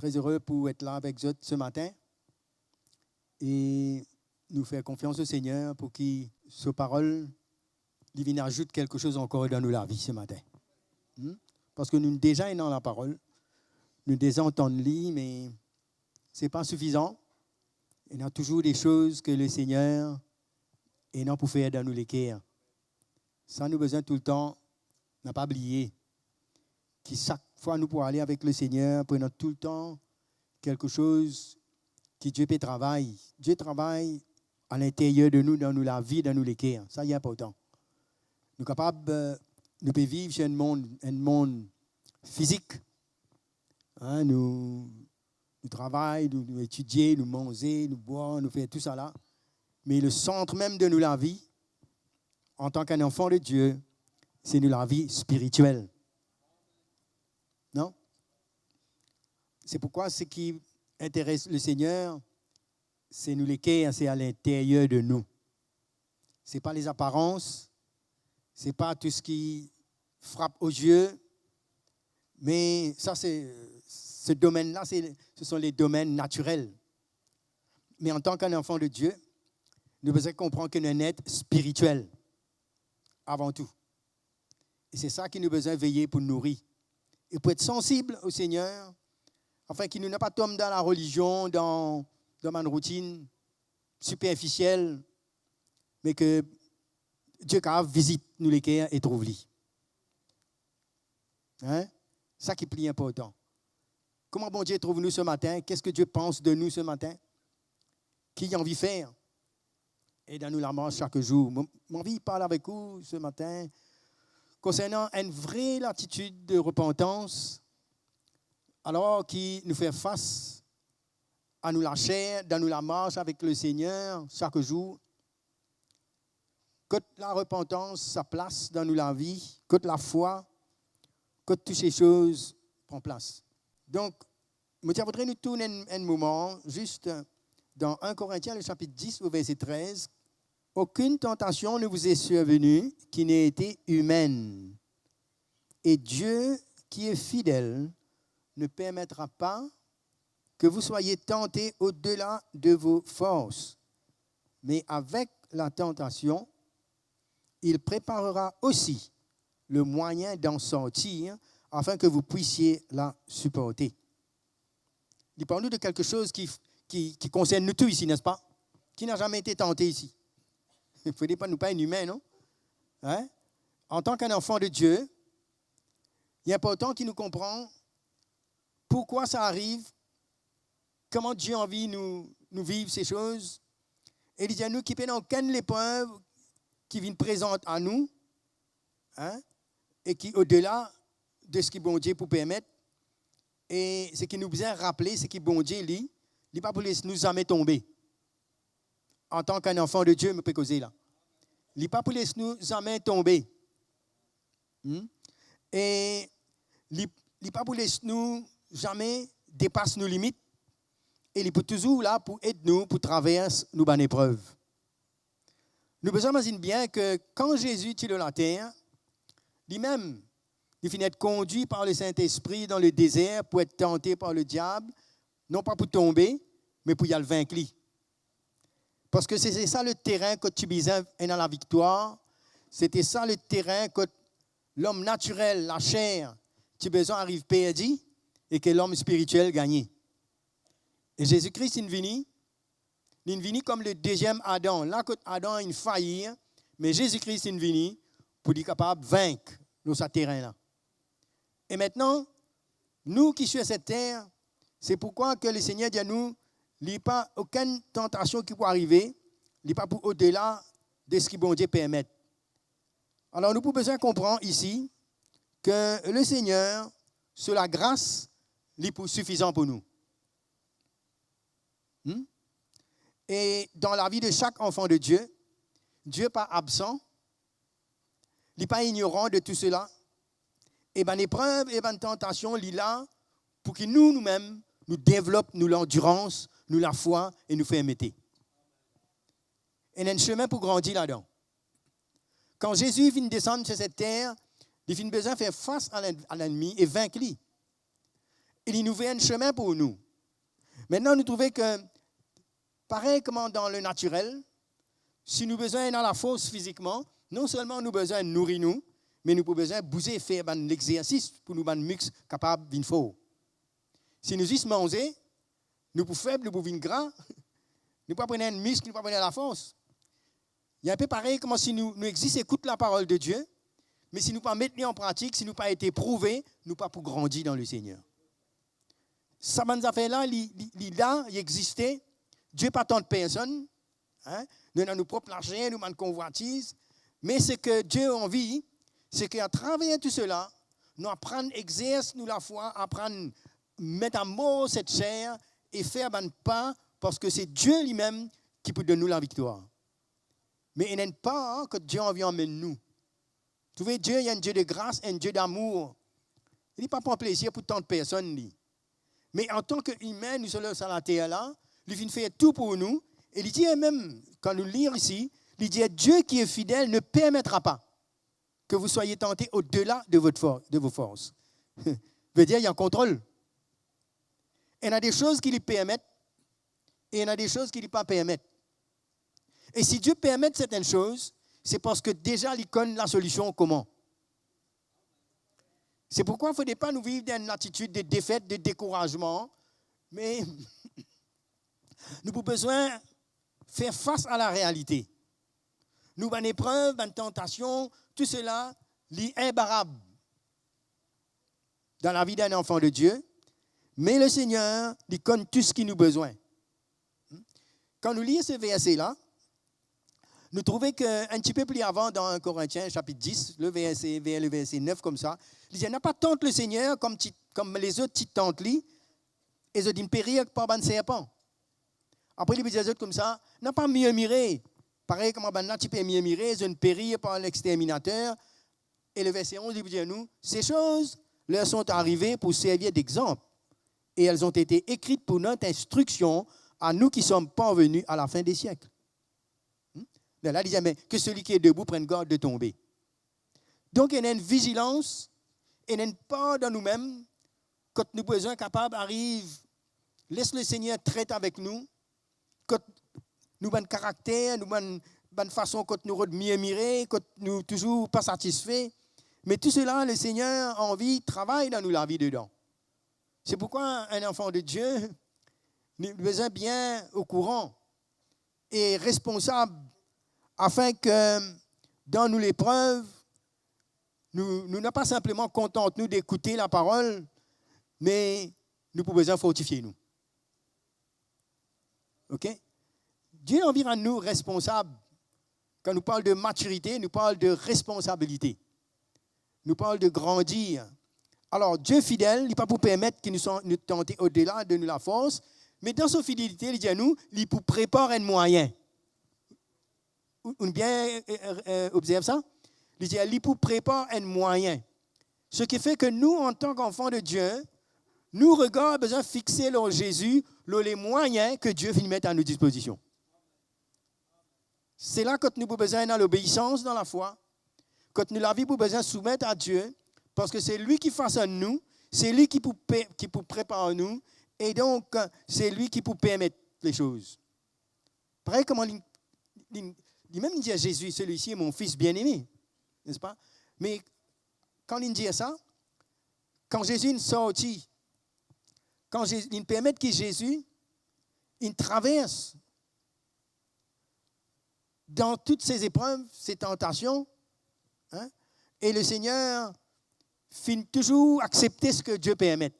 très heureux pour être là avec vous ce matin et nous faire confiance au Seigneur pour qu'il, sa parole, lui ajoute quelque chose encore dans la vie ce matin. Parce que nous déjà dans la parole, nous déjà entendons lire, mais ce n'est pas suffisant. Il y a toujours des choses que le Seigneur est non pour faire dans nous les cœurs. Ça, nous besoin tout le temps, n'a pas oublié, que chaque fois nous pouvons aller avec le Seigneur, prenons tout le temps quelque chose que Dieu peut travailler. Dieu travaille à l'intérieur de nous, dans nous, la vie, dans nous les cœurs. Ça, c'est important. Nous sommes capables, nous pouvons vivre chez un monde physique. Hein, nous travaillons, nous étudions, nous mangeons, nous boivons, nous faisons tout ça là. Mais le centre même de nous, la vie, en tant qu'un enfant de Dieu, c'est nous la vie spirituelle. Non? C'est pourquoi ce qui intéresse le Seigneur, c'est nous les cœurs, c'est à l'intérieur de nous. Ce n'est pas les apparences, ce n'est pas tout ce qui frappe aux yeux, mais ça, ce domaine-là, ce sont les domaines naturels. Mais en tant qu'un enfant de Dieu, nous devons comprendre que nous sommes un être spirituel, avant tout. Et c'est ça qui nous besoin veiller pour nous nourrir. Et pour être sensible au Seigneur, afin qu'il ne nous pas tomber dans la religion, dans une routine superficielle, mais que Dieu visite nous les cœurs et trouve-les. Hein? Ça qui est plus important. Comment bon Dieu trouve nous ce matin? Qu'est-ce que Dieu pense de nous ce matin? Qui a envie de faire? Et dans nous la marche chaque jour. Mon envie parle avec vous ce matin concernant une vraie attitude de repentance, alors qui nous fait face à nous la chair, dans nous la marche avec le Seigneur chaque jour. Que la repentance, sa place dans nous la vie, que la foi, que toutes ces choses prennent place. Donc, je voudrais nous tourner un moment, juste dans 1 Corinthiens, le chapitre 10, au verset 13. Aucune tentation ne vous est survenue qui n'ait été humaine. Et Dieu, qui est fidèle, ne permettra pas que vous soyez tentés au-delà de vos forces. Mais avec la tentation, il préparera aussi le moyen d'en sortir afin que vous puissiez la supporter. Il parle de quelque chose qui concerne nous tous ici, n'est-ce pas? Qui n'a jamais été tenté ici. Il ne faut pas nous pas être humains, non? Hein? En tant qu'un enfant de Dieu, il est important qu'il nous comprenne pourquoi ça arrive, comment Dieu a envie de nous vivre ces choses. Et il dit à nous qu'il n'y a aucune épreuve qui vient présente à nous, hein? Et qui au-delà de ce que bon Dieu peut permettre. Et ce qui nous besoin rappeler, c'est que bon Dieu, il n'est pas pour nous jamais tomber. En tant qu'un enfant de Dieu, je peux causer là. Il n'est pas pour nous jamais tomber. Et il n'est pas pour nous jamais dépasser nos limites. Et il est toujours là pour aider nous, pour traverser nos bonnes épreuves. Nous besoin imaginer bien que quand Jésus est sur la terre, lui-même, il finit être conduit par le Saint-Esprit dans le désert pour être tenté par le diable, non pas pour tomber, mais pour y aller vaincre. Parce que c'est ça le terrain que tu besoin dans la victoire. C'était ça le terrain que l'homme naturel, la chair, tu besoin arrive perdu et que l'homme spirituel gagne. Et Jésus-Christ il est venu comme le deuxième Adam. Là, quand Adam il faillit, mais Jésus-Christ est venu pour être capable de vaincre dans ce terrain-là. Et maintenant, nous qui sommes sur cette terre, c'est pourquoi que le Seigneur dit à nous, il n'y a pas aucune tentation qui peut arriver, il n'y a pas pour au-delà de ce que bon Dieu permet. Alors nous pouvons besoin comprendre ici que le Seigneur, sur la grâce, il est suffisant pour nous. Et dans la vie de chaque enfant de Dieu, Dieu n'est pas absent, il n'est pas ignorant de tout cela. Et bien l'épreuve et bien tentation, il est là pour que nous-mêmes, nous développions l'endurance, nous la foi et nous fassions aimer. Et il y a un chemin pour grandir là-dedans. Quand Jésus vient descendre sur cette terre, il a besoin de faire face à l'ennemi et vaincre lui. il nous fait un chemin pour nous. Maintenant, nous trouvons que, pareil comme dans le naturel, si nous avons besoin dans la force physiquement, non seulement nous avons besoin de nourrir nous, mais nous avons besoin de bouger, faire l'exercice pour nous rendre muscles capables d'une fort. Si nous juste manger, nous pouvons faibles, nous pouvons gras, nous ne pouvons pas prendre un muscle, nous ne pouvons pas prendre la force. Il y a un peu pareil comme si nous existons, écoutons la parole de Dieu, mais si nous ne pas mettre en pratique, si nous pas été prouvés, nous ne pas pour grandir dans le Seigneur. Ça nous a fait là, il existait. Dieu pas tant de personnes. Hein? Nous avons nos propres argent, nous avons une convoitise. Mais ce que Dieu a envie, c'est qu'à travers tout cela, nous apprenons à exercer nous la foi, apprendre à mettre à mort cette chair et faire un pas, parce que c'est Dieu lui-même qui peut donner nous la victoire. Mais il n'est pas que Dieu a envie d'emmener nous. Vous voyez, Dieu est un Dieu de grâce, un Dieu d'amour. Il n'est pas pour plaisir pour tant de personnes. Mais en tant qu'humain, nous sommes sur la terre là, il vient faire tout pour nous. Et il dit même, quand nous lisons ici, il dit Dieu qui est fidèle ne permettra pas que vous soyez tentés au-delà de vos forces. Ça veut dire qu'il y a un contrôle. Il y a des choses qui lui permettent et il y a des choses qui ne lui pas permettent. Et si Dieu permet certaines choses, c'est parce que déjà il connaît la solution comment. C'est pourquoi il ne faudrait pas nous vivre dans une attitude de défaite, de découragement, mais nous avons besoin de faire face à la réalité. Nous avons une épreuve, une tentation, tout cela est imbarrable dans la vie d'un enfant de Dieu, mais le Seigneur, il connaît tout ce qu'il nous a besoin. Quand nous lisons ce verset-là, nous trouvons qu'un petit peu plus avant, dans 1 Corinthiens, chapitre 10, le verset 9, comme ça, il dit, n'a pas tant le Seigneur comme les autres petites tantes, et ils ont dit, périr par un serpent. Après, il dit les autres comme ça, n'a pas mieux miré. Pareil comme un petit peu mieux miré, ils ont périr par l'exterminateur. Et le verset 11, il dit à nous, ces choses leur sont arrivées pour servir d'exemple. Et elles ont été écrites pour notre instruction à nous qui sommes parvenus à la fin des siècles. Là, il disait, mais que celui qui est debout prenne garde de tomber. Donc, il y a une vigilance, il y a une part dans nous-mêmes, quand nous besoin capables arrive, laisse le Seigneur traiter avec nous, quand nous avons un caractère, nous avons une façon, quand nous mieux mirer, quand nous toujours pas satisfaits. Mais tout cela, le Seigneur a envie, travaille dans nous la vie dedans. C'est pourquoi un enfant de Dieu, nous avons besoin bien au courant et responsable afin que dans nous l'épreuve, nous n'avons pas simplement contente nous d'écouter la parole, mais nous pouvons besoin fortifier nous. OK? Dieu a envie de nous responsables. Quand nous parlons de maturité, nous parlons de responsabilité. Nous parlons de grandir. Alors, Dieu fidèle, il n'est pas pour permettre qu'il nous tente au-delà de nous la force, mais dans sa fidélité, il dit à nous, il pour préparer un moyen. On bien observe ça? Il dit, il pour préparer un moyen. Ce qui fait que nous, en tant qu'enfants de Dieu, nous regardons besoin de fixer dans Jésus les moyens que Dieu vient mettre à nos dispositions. C'est là que nous avons besoin de l'obéissance dans la foi, quand nous avons besoin de soumettre à Dieu, parce que c'est lui qui façonne nous, c'est lui qui peut préparer nous, et donc c'est lui qui peut permettre les choses. Pareil comme même il dit à Jésus, celui-ci est mon fils bien-aimé, n'est-ce pas? Mais quand il dit ça, quand Jésus est sorti, quand il permet que Jésus il traverse dans toutes ces épreuves, ces tentations, hein, et le Seigneur finit toujours accepter ce que Dieu permet.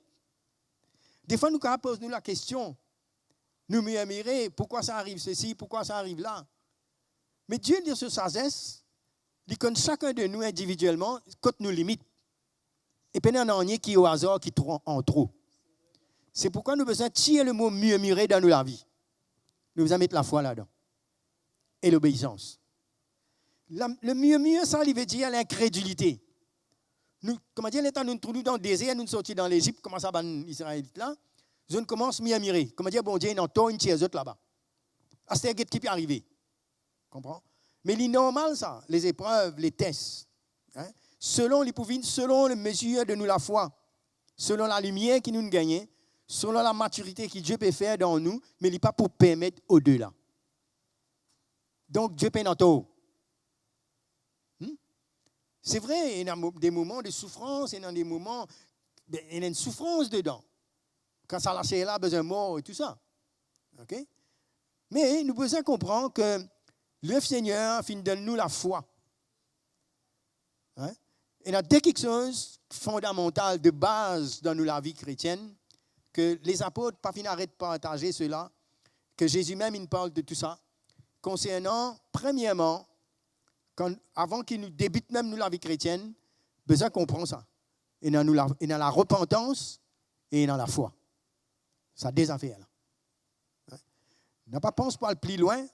Des fois, nous posons la question, nous murmurer, pourquoi ça arrive ceci, pourquoi ça arrive là. Mais Dieu dit sur sa sagesse, il connaît chacun de nous individuellement, quand nous limite. Et puis, il y en a un qui est au hasard, qui est en trop. C'est pourquoi nous avons besoin de tirer le mot murmurer dans la vie. Nous devons mettre la foi là-dedans. Et l'obéissance. Le murmure, ça, il veut dire l'incrédulité. Nous, comment dire, l'état nous nous trouvons dans le désert, nous sortis dans l'Égypte, comment ça, les Israélites là, nous commençons à murmurer. Comment dire, bon Dieu, il y a une tiers autres là-bas. Ah, c'est ce qui peut arriver. Comprends? Mais c'est normal, ça, les épreuves, les tests. Hein? Selon les pouvines, selon les mesures de nous la foi. selon la lumière qui nous gagne, selon la maturité que Dieu peut faire dans nous, mais il n'est pas pour permettre au-delà. Donc, Dieu peut dans tout. C'est vrai, il y a des moments de souffrance, il y a des moments, il y a une souffrance dedans. Quand ça lâche là, besoin de mort et tout ça. OK? Mais nous devons comprendre que le Seigneur donne nous la foi. Hein? Il y a quelque chose de fondamental, de base dans la vie chrétienne, que les apôtres n'arrêtent de partager cela, que Jésus même il parle de tout ça, concernant, premièrement, avant qu'il nous débute même nous la vie chrétienne, besoin comprendre ça. Il y a la repentance et il y a la foi. Ça a des affaires là. Ne pas penser pas le plus loin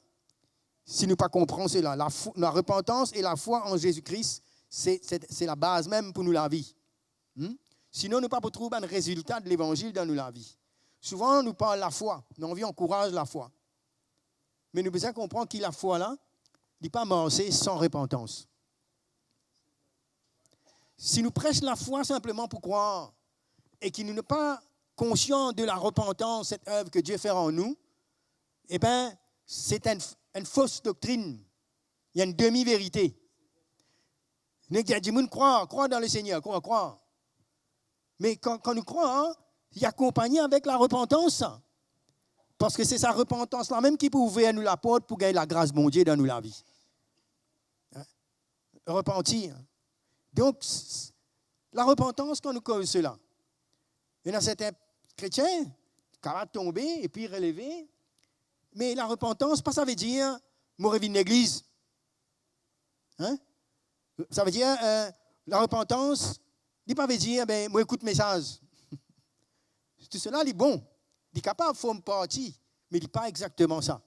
si nous ne comprenons pas cela. La repentance et la foi en Jésus-Christ, c'est la base même pour nous la vie. Sinon, nous ne pouvons pas trouver un résultat de l'évangile dans nous la vie. Souvent, nous parlons de la foi. Nous envie encourage la foi. Mais nous devons comprendre que la foi là, n'est pas marcher sans repentance. Si nous prêchons la foi simplement pour croire et que nous ne sommes pas conscients de la repentance, cette œuvre que Dieu fait en nous, eh bien, c'est une fausse doctrine. Il y a une demi-vérité. Nous disons, croire dans le Seigneur, croire. Mais quand nous croyons, il est accompagné avec la repentance. Parce que c'est sa repentance-là même qui peut ouvrir nous la porte pour gagner la grâce de mon Dieu dans nous la vie. Repentir. Donc, la repentance, quand nous cause cela, il y a certains chrétiens qui vont tomber et puis relever. Mais la repentance, pas ça veut dire moi reviens de l'église. Hein? Ça veut dire la repentance, il pas veut dire ben moi écoute message. Tout cela est bon. Il est capable de faire une partie, mais il n'est pas exactement ça.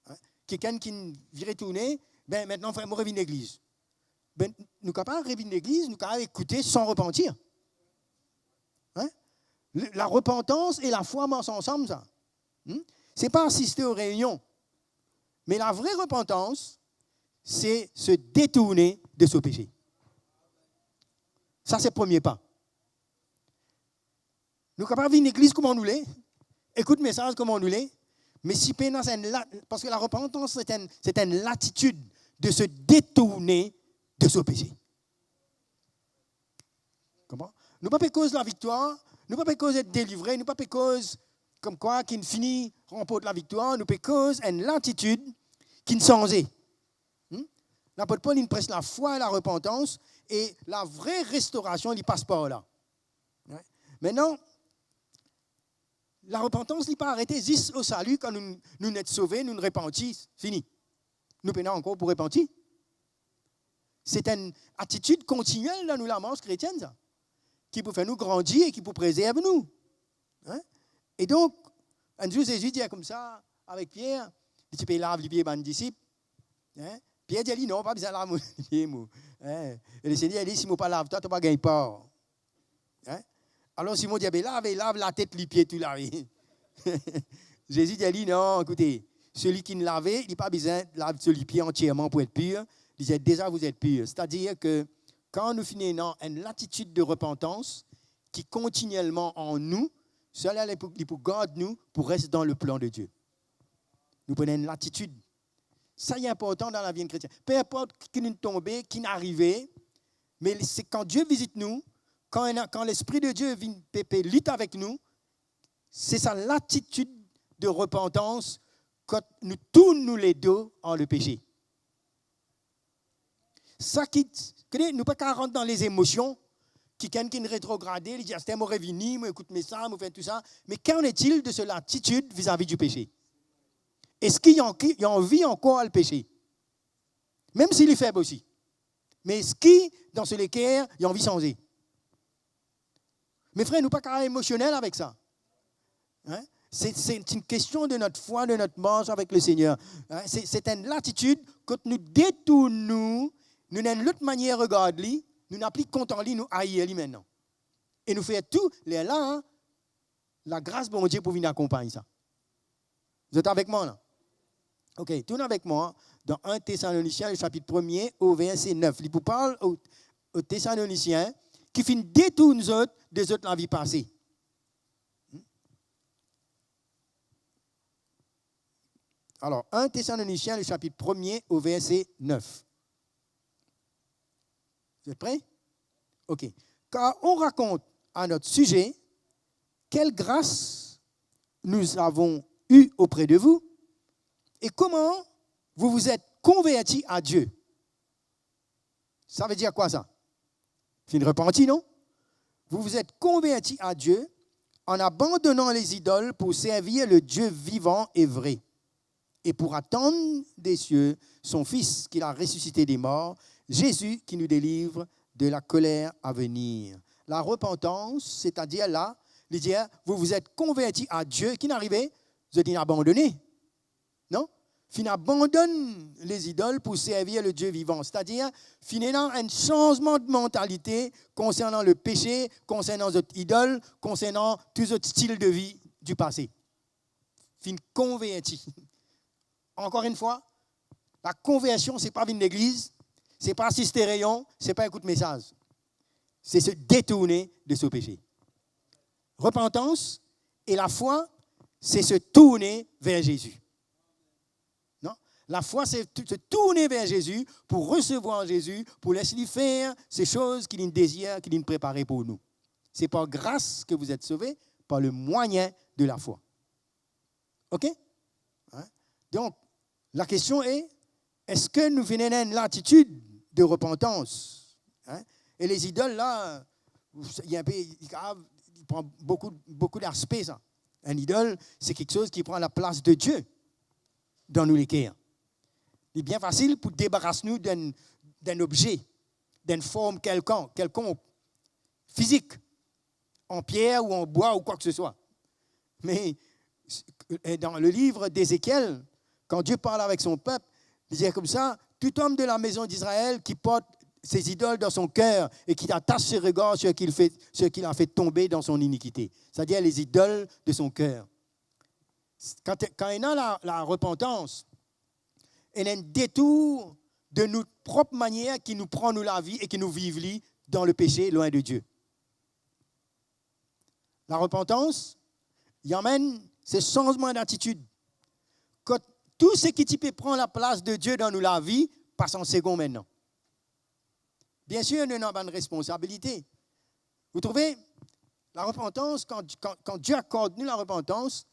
Hein? Quelqu'un qui vient retourner, ben maintenant moi reviens de l'église. Ben, nous sommes capables de revenir de l'église, nous sommes capables d'écouter sans repentir. Hein? La repentance et la foi marchent ensemble, ça. Ce n'est pas assister aux réunions. Mais la vraie repentance, c'est se détourner de ce péché. Ça, c'est le premier pas. Nous sommes capables de venir à l'église comme on nous l'est, écoute le message comme on nous l'est, mais si parce que la repentance, c'est une latitude de se détourner de ce péché. Comment? Nous ne pas cause la victoire, nous ne pas cause être délivré, nous ne pas cause comme quoi qui finit remporte la victoire, nous pas cause une latitude qui ne change. L'apôtre Paul il prêche la foi et la repentance et la vraie restauration il passe par là. Maintenant, la repentance n'est pas arrêtée juste au salut quand nous sommes sauvés, nous nous repentissons, fini. Nous peinons encore pour repentir. C'est une attitude continuelle dans nous, la marche chrétienne, ça, qui peut faire nous grandir et qui peut préserver nous. Hein? Et donc, un jour, Jésus dit comme ça, avec Pierre, il dit, lave les pieds de mes disciples. Hein? Pierre dit, non, pas besoin de laver les pieds. Hein? Et le Seigneur dit, si je ne pas lave, toi, tu ne vas pas gagner pas. Hein? Alors, Simon dit, lave la tête, les pieds, tout laver. Jésus dit, non, écoutez, celui qui ne lavait, il n'a pas besoin de laver les pieds entièrement pour être pur. Il disait déjà vous êtes purs. C'est-à-dire que quand nous finissons une latitude de repentance qui continuellement en nous, cela est pour garder nous pour rester dans le plan de Dieu. Nous prenons une latitude. Ça est important dans la vie chrétienne. Peu importe qui nous tombe, qui nous arrive, mais c'est quand Dieu visite nous, quand l'Esprit de Dieu vient lutter avec nous, c'est sa latitude de repentance quand nous tournons les dos en le péché. Ça qui, nous ne pouvons pas rentrer dans les émotions, qui nous rétrograde, il dit, c'est moi revenu, moi écoute mes ça, moi fais tout ça. Mais qu'en est-il de cette attitude vis-à-vis du péché? Est-ce qu'il y a envie encore à le pécher? Même s'il est faible aussi. Mais est-ce qu'il, dans ce cœur, il y a envie de changer? Mes frères, nous ne sommes pas émotionnels avec ça. Hein? C'est une question de notre foi, de notre marche avec le Seigneur. Hein? C'est une latitude, quand nous détournons, nous avons une autre manière de regarder, nous n'avons plus content lui, nous haïr lui maintenant. Et nous faisons tout, les là, hein, la grâce de mon Dieu pour venir accompagner ça. Vous êtes avec moi là? Ok, tournez avec moi dans 1 Thessaloniciens, le chapitre 1er, au verset 9. Il vous parle aux Thessaloniciens qui finit détourner nous autres des autres dans la vie passée. Alors, 1 Thessaloniciens, le chapitre 1er au verset 9. Vous êtes prêts? OK. Car on raconte à notre sujet quelle grâce nous avons eue auprès de vous et comment vous vous êtes convertis à Dieu. Ça veut dire quoi ça? Fin repenti, non? Vous vous êtes convertis à Dieu en abandonnant les idoles pour servir le Dieu vivant et vrai et pour attendre des cieux son Fils qu'il a ressuscité des morts, Jésus qui nous délivre de la colère à venir. La repentance, c'est-à-dire là, dire, vous vous êtes convertis à Dieu, qui n'arrivait, vous êtes abandonné. Non? Fin abandonne les idoles pour servir le Dieu vivant. C'est-à-dire, finalement, un changement de mentalité concernant le péché, concernant les idoles, concernant tous les autres styles de vie du passé. Fin converti. Encore une fois, la conversion, ce n'est pas venir l'église, ce n'est pas assister rayon, ce n'est pas écouter message. C'est se détourner de ce péché. Repentance et la foi, c'est se tourner vers Jésus. Non? La foi, c'est se tourner vers Jésus pour recevoir Jésus, pour laisser lui faire ces choses qu'il désire, qu'il prépare pour nous. C'est par grâce que vous êtes sauvés, par le moyen de la foi. OK? Hein? Donc, la question est-ce que nous venons d'une attitude de repentance? Hein? Et les idoles, là, il prend beaucoup d'aspects, ça. Un idole, c'est quelque chose qui prend la place de Dieu dans nous les cœurs. Il est bien facile pour débarrasser nous d'un objet, d'une forme quelconque, physique, en pierre ou en bois ou quoi que ce soit. Mais dans le livre d'Ézéchiel, quand Dieu parle avec son peuple, il dit comme ça, tout homme de la maison d'Israël qui porte ses idoles dans son cœur et qui attache ses regards sur ce qu'il a fait tomber dans son iniquité. C'est-à-dire les idoles de son cœur. Quand il y a la repentance, il y a un détour de notre propre manière qui nous prend nous la vie et qui nous vive dans le péché loin de Dieu. La repentance, il amène ce changement d'attitude. Quand tout ce qui peut prendre la place de Dieu dans nous la vie passe en second maintenant. Bien sûr, nous avons une responsabilité. Vous trouvez, la repentance, quand Dieu accorde nous la repentance,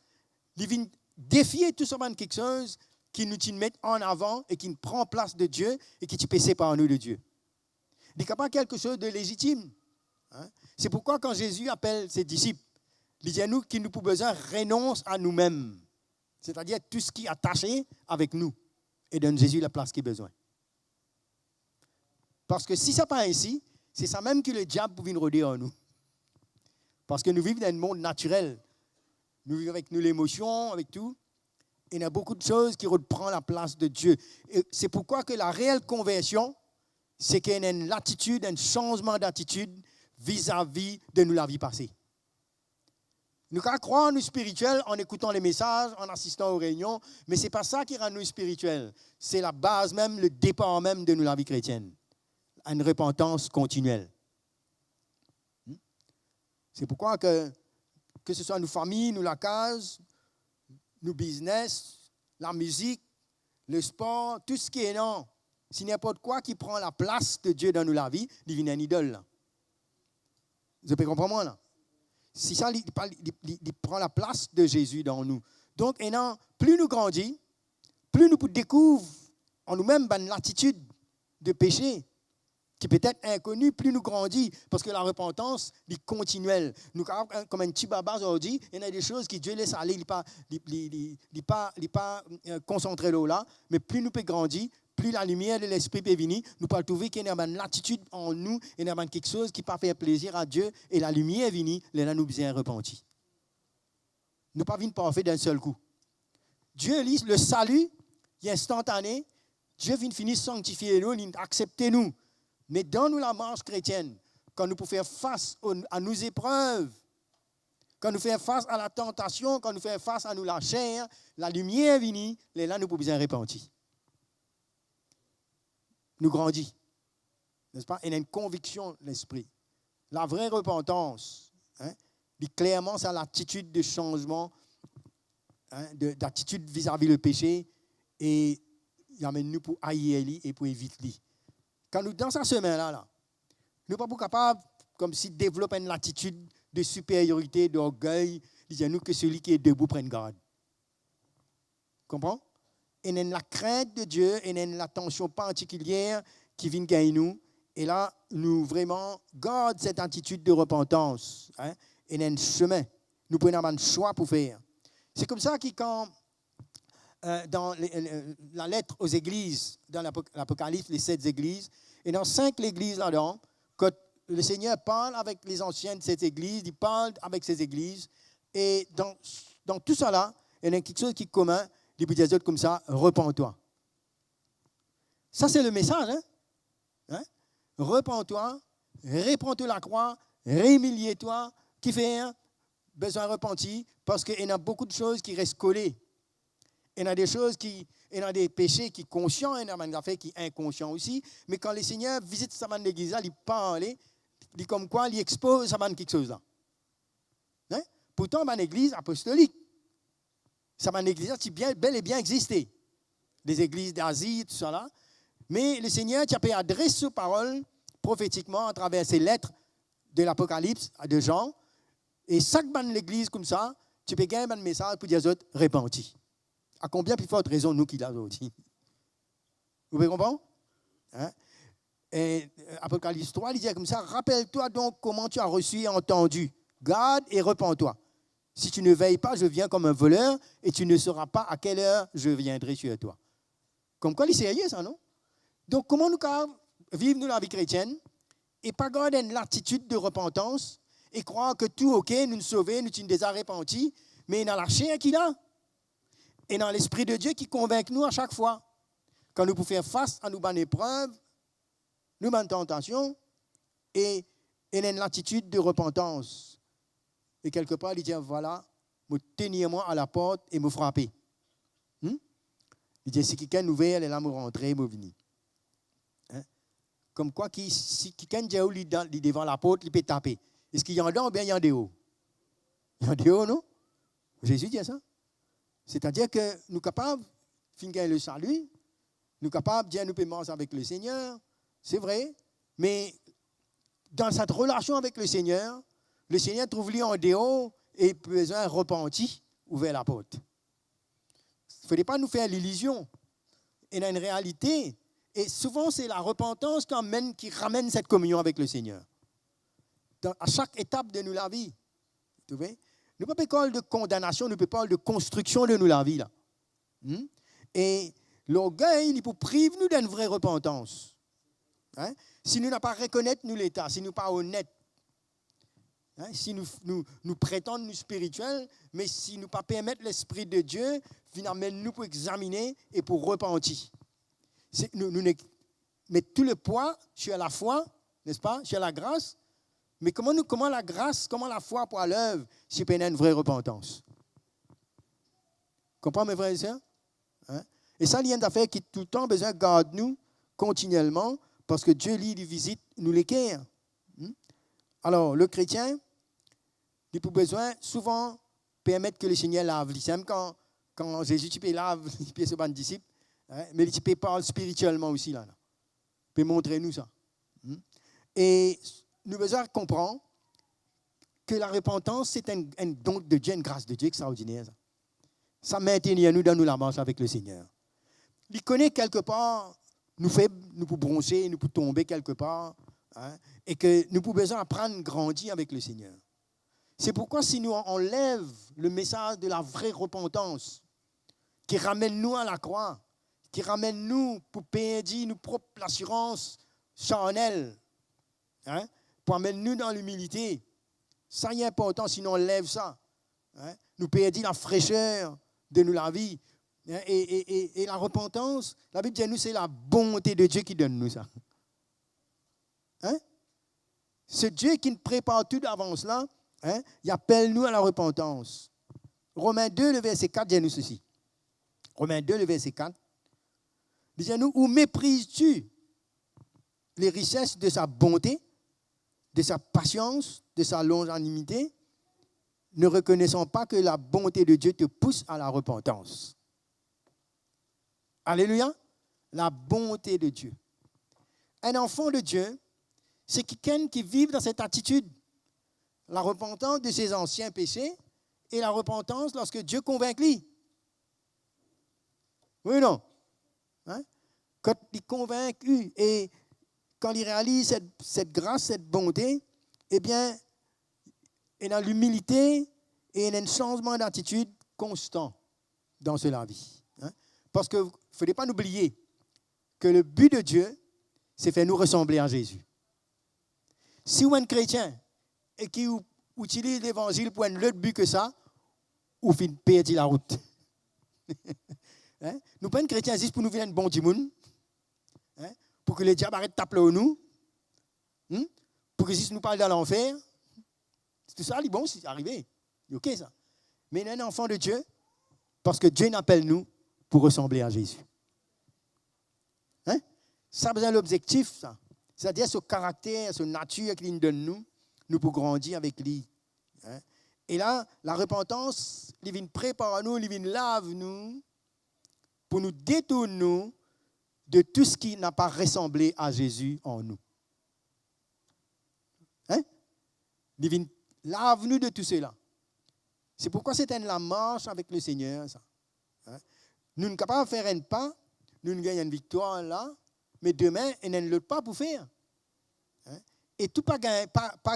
il vient défier tout simplement quelque chose qui nous met en avant et qui prend place de Dieu et qui peut séparer nous de Dieu. Il n'est pas quelque chose de légitime. Hein? C'est pourquoi quand Jésus appelle ses disciples, il dit à nous qu'il nous pour besoin renonce à nous-mêmes. C'est-à-dire tout ce qui est attaché avec nous et donne Jésus la place qu'il a besoin. Parce que si ça n'est pas ainsi, c'est ça même que le diable peut venir rôder en nous. Parce que nous vivons dans un monde naturel. Nous vivons avec nous l'émotion, avec tout. Et il y a beaucoup de choses qui reprennent la place de Dieu. Et c'est pourquoi que la réelle conversion, c'est qu'il y a une attitude, un changement d'attitude vis-à-vis de nous la vie passée. Nous pouvons croire en nous spirituels en écoutant les messages, en assistant aux réunions, mais ce n'est pas ça qui rend nous spirituels. C'est la base même, le départ même de nous la vie chrétienne. Une repentance continuelle. C'est pourquoi que ce soit nos familles, nous la case, nos business, la musique, le sport, tout ce qui est non, si n'importe quoi qui prend la place de Dieu dans nous la vie, il devient une idole. Là. Vous pouvez comprendre là? Si ça, il prend la place de Jésus dans nous. Donc, plus nous grandissons, plus nous découvrons en nous-mêmes l'attitude de péché, qui peut être inconnue, plus nous grandissons, parce que la repentance est continuelle. Nous, comme un petit baba aujourd'hui, il y a des choses que Dieu laisse aller, il n'est pas concentré là, mais plus nous pouvons grandir, plus la lumière de l'Esprit peut venir, nous pouvons trouver qu'il y a une attitude en nous, il y a quelque chose qui peut faire plaisir à Dieu, et la lumière vient, là nous besoin repentir. Nous ne pas venir parfait d'un seul coup. Dieu, le salut, il est instantané, Dieu vient finir sanctifier nous, il accepte nous. Mais dans nous la marche chrétienne, quand nous pouvons faire face à nos épreuves, quand nous faisons face à la tentation, quand nous faisons face à nous la chair, la lumière vient, là nous pouvons bien repentir. Nous grandissons, n'est-ce pas? Il y a une conviction de l'esprit. La vraie repentance, dit clairement, c'est l'attitude de changement, d'attitude vis-à-vis le péché, et il amène nous pour haïr lui et pour éviter lui. Quand nous dans sa semaine-là, nous ne sommes pas capables, comme si développer une attitude de supériorité, d'orgueil, disons-nous que celui qui est debout prenne garde. Comprends? Et nous avons la crainte de Dieu, et nous avons l'attention particulière qui vient gagner nous. Et là, nous vraiment gardons cette attitude de repentance. Et nous avons un chemin. Nous prenons un choix pour faire. C'est comme ça que quand, dans la lettre aux églises, dans l'Apocalypse, les 7 églises, et dans 5 églises là-dedans, quand le Seigneur parle avec les anciens de cette église, il parle avec ces églises, et dans tout ça là, il y a quelque chose qui est commun, il peut dire comme ça, repens-toi. Ça, c'est le message. Repens-toi, répands-toi la croix, réhumilie-toi, qui fait besoin de repentir, parce qu'il y a beaucoup de choses qui restent collées. Il y a des choses il y a des péchés qui sont conscients, il y a des affaires qui sont inconscients aussi. Mais quand le Seigneur visite sa manne d'église, il parle, il dit comme quoi, il expose sa manne quelque chose là. Pourtant, ma église apostolique, sa manne d'église, c'est bel et bien existé. Des églises d'Asie, tout ça là. Mais le Seigneur, tu as pu adresser ses paroles prophétiquement à travers ses lettres de l'Apocalypse à de Jean. Et chaque manne l'église comme ça, tu peux gagner un message pour dire aux autres, repentis. À combien plus forte raison nous qui l'avons dit? Vous pouvez comprendre? Et Apocalypse 3, il dit comme ça, rappelle-toi donc comment tu as reçu et entendu. Garde et repens-toi. Si tu ne veilles pas, je viens comme un voleur et tu ne sauras pas à quelle heure je viendrai sur toi. Comme quoi, c'est sérieux ça, non? Donc, comment nous vivre nous la vie chrétienne et pas garder l'attitude de repentance et croire que tout ok, nous nous sauver, nous sommes déjà repentis, mais il y a la chair qui est là. Et dans l'Esprit de Dieu qui convainc nous à chaque fois. Quand nous pouvons faire face à nos bonnes épreuves, nos bonnes tentations, et il y a une attitude de repentance. Et quelque part, il dit, voilà, vous tenez-moi à la porte et me frappez. Il dit, si quelqu'un nous ouvert, elle est là, me rentrer, me venir. Comme quoi, si quelqu'un est devant la porte, il peut taper. Est-ce qu'il y en a ou bien il y en a dehors? Il y en a dehors, non? Jésus dit ça. C'est-à-dire que nous sommes capables de finir le salut, nous sommes capables de dire nous pouvons avec le Seigneur, c'est vrai, mais dans cette relation avec le Seigneur trouve lui en dehors et besoin de repentir, ouvrir la porte. Il ne faudrait pas nous faire l'illusion. Il y a une réalité, et souvent c'est la repentance qui ramène cette communion avec le Seigneur. À chaque étape de la vie. Vous voyez? Nous ne pouvons pas parler de condamnation, nous ne pouvons pas parler de construction de nous la vie. Là. Et l'orgueil, il peut priver nous d'une vraie repentance. Si nous n'avons pas reconnaître nous l'état, si nous ne sommes pas honnêtes, si nous prétendons nous spirituels, mais si nous ne pas permettre l'Esprit de Dieu, finalement, nous pour examiner et pour repentir. Nous mettons tout le poids sur la foi, n'est-ce pas, sur la grâce. Mais comment la grâce, comment la foi pour l'œuvre, si on a une vraie repentance? Comprenez mes frères et sœurs? Et ça, il y a une affaire qui tout le temps besoin de garder nous continuellement, parce que Dieu, lui, il visite nous les cœurs. Alors, le chrétien, il a besoin souvent permettre que le Seigneur lave. C'est même quand Jésus tu peux lave les pieds sur les disciples, mais il peut parler spirituellement aussi. Là. Il peut montrer nous ça. Et nous avons besoin de comprendre que la repentance, c'est un don de Dieu, une grâce de Dieu extraordinaire. Ça maintient nous dans la marche avec le Seigneur. Il connaît quelque part, nous faibles, nous pouvons broncher, nous pouvons tomber quelque part, et que nous pouvons besoin apprendre à grandir avec le Seigneur. C'est pourquoi si nous enlève le message de la vraie repentance, qui ramène nous à la croix, qui ramène nous pour payer nous propre l'assurance charnelle, pour amener nous dans l'humilité. Ça y est important, sinon on lève ça. Nous perdons la fraîcheur de nous la vie. Et la repentance, la Bible dit nous, c'est la bonté de Dieu qui donne nous ça. Ce Dieu qui nous prépare tout d'avance là, il appelle nous à la repentance. Romains 2, le verset 4, dit nous ceci. Romains 2, le verset 4, dit nous, où méprises-tu les richesses de sa bonté, de sa patience, de sa longanimité, ne reconnaissant pas que la bonté de Dieu te pousse à la repentance. Alléluia. La bonté de Dieu. Un enfant de Dieu, c'est quelqu'un qui vit dans cette attitude. La repentance de ses anciens péchés et la repentance lorsque Dieu convainc lui. Oui ou non? Hein? Quand il est convaincu et quand il réalise cette grâce, cette bonté, eh bien, il a l'humilité et il a un changement d'attitude constant dans la vie. Hein? Parce qu'il ne faut pas oublier que le but de Dieu, c'est faire nous ressembler à Jésus. Si vous êtes un chrétien et qui utilise l'évangile pour un autre but que ça, vous finissez perdre la route. Hein? Nous ne sommes pas chrétiens juste pour nous venir un bon monde, hein? Pour que les diables arrêtent de taper au nous, hein? Pour que si nous parlons dans l'enfer, c'est tout ça, bon, c'est arrivé. C'est OK ça. Mais il est un enfant de Dieu parce que Dieu n'appelle nous pour ressembler à Jésus. Hein? Ça a besoin de l'objectif, ça. C'est-à-dire ce caractère, ce nature qu'il donne nous pour grandir avec lui. Hein? Et là, la repentance, il vient préparer nous, il vient lave nous, pour nous détourner de tout ce qui n'a pas ressemblé à Jésus en nous. Hein? Il vient lave nous de tout cela. C'est pourquoi c'est la marche avec le Seigneur, ça. Hein? Nous ne sommes pas capables de faire un pas, nous gagnons une victoire là, mais demain, il n'y a l'autre pas pour faire. Hein? Et tout pas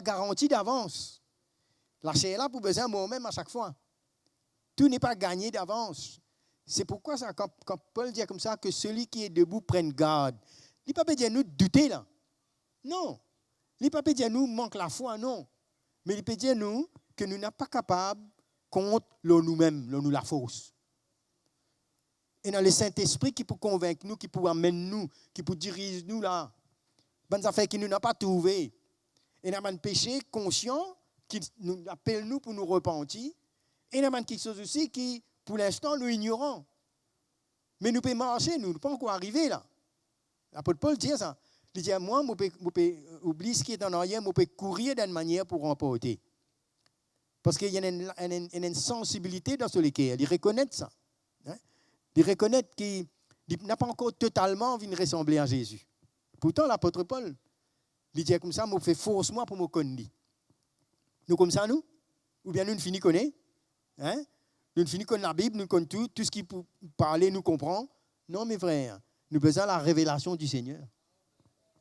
garanti d'avance. La chair là pour besoin moi-même à chaque fois. Tout n'est pas gagné d'avance. C'est pourquoi ça, quand Paul dit comme ça, que celui qui est debout prenne garde. Il ne peut pas dire nous douter là. Non. Il ne peut pas dire nous manque la foi, non. Mais il peut dire nous que nous n'sommes pas capables contre nous-mêmes, nous la force. Et dans le Saint-Esprit qui peut convaincre nous, qui peut amener nous, qui peut diriger nous là. Bonnes affaires qui nous n'a pas trouvées. Et nous avons un péché conscient qui nous appelle nous pour nous repentir. Et nous avons quelque chose aussi qui, pour l'instant, nous ignorons. Mais nous pouvons marcher, nous ne pouvons pas encore arriver là. L'apôtre Paul dit ça. Il dit, moi, je peux oublier ce qui est en arrière, je peux courir d'une manière pour remporter. Parce qu'il y a une sensibilité dans ce cœur. Il reconnaît ça. Hein? Il reconnaît qu'il n'a pas encore totalement envie de ressembler à Jésus. Pourtant, l'apôtre Paul, il dit comme ça, je fais force moi pour me connaître. Nous comme ça, nous? Ou bien nous ne finissons connaître? Hein? Nous ne finissons connaître la Bible, nous connaissons tout ce qui peut parler, nous comprend. Non, mes frères, nous avons besoin de la révélation du Seigneur.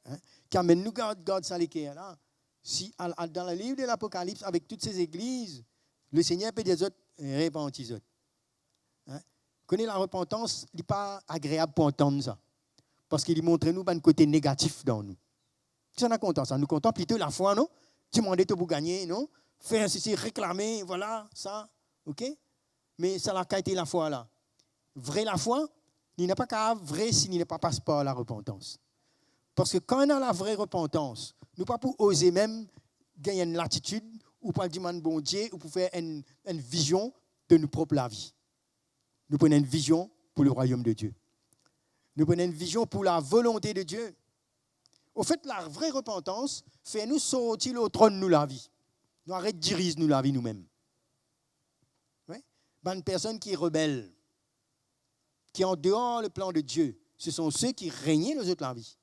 Hein? Car même nous garde ça les cœurs là. Si dans le livre de l'Apocalypse, avec toutes ces églises, le Seigneur peut dire aux autres, repentez autres. Hein? Connaître la repentance, il n'est pas agréable pour entendre ça. Parce qu'il montre nous un côté négatif dans nous. Si on a content ça, nous comptons plutôt la foi, non? Demander pour gagner, non? Faire ceci, réclamer, voilà, ça, ok? Mais ça n'a pas été la foi là. Vrai la foi, il n'est pas capable vrai s'il n'est pas passe par la repentance. Parce que quand on a la vraie repentance, nous ne pouvons pas oser même gagner une latitude ou pas demander bon Dieu ou pour faire une vision de nos propres la vie. Nous prenons une vision pour le royaume de Dieu. Nous prenons une vision pour la volonté de Dieu. Au fait, la vraie repentance fait nous sortir au trône de nous la vie. Nous arrêtons de diriger nous la vie nous-mêmes. Oui? Une personne qui est rebelle, qui est en dehors du plan de Dieu, ce sont ceux qui règnent les autres la vie.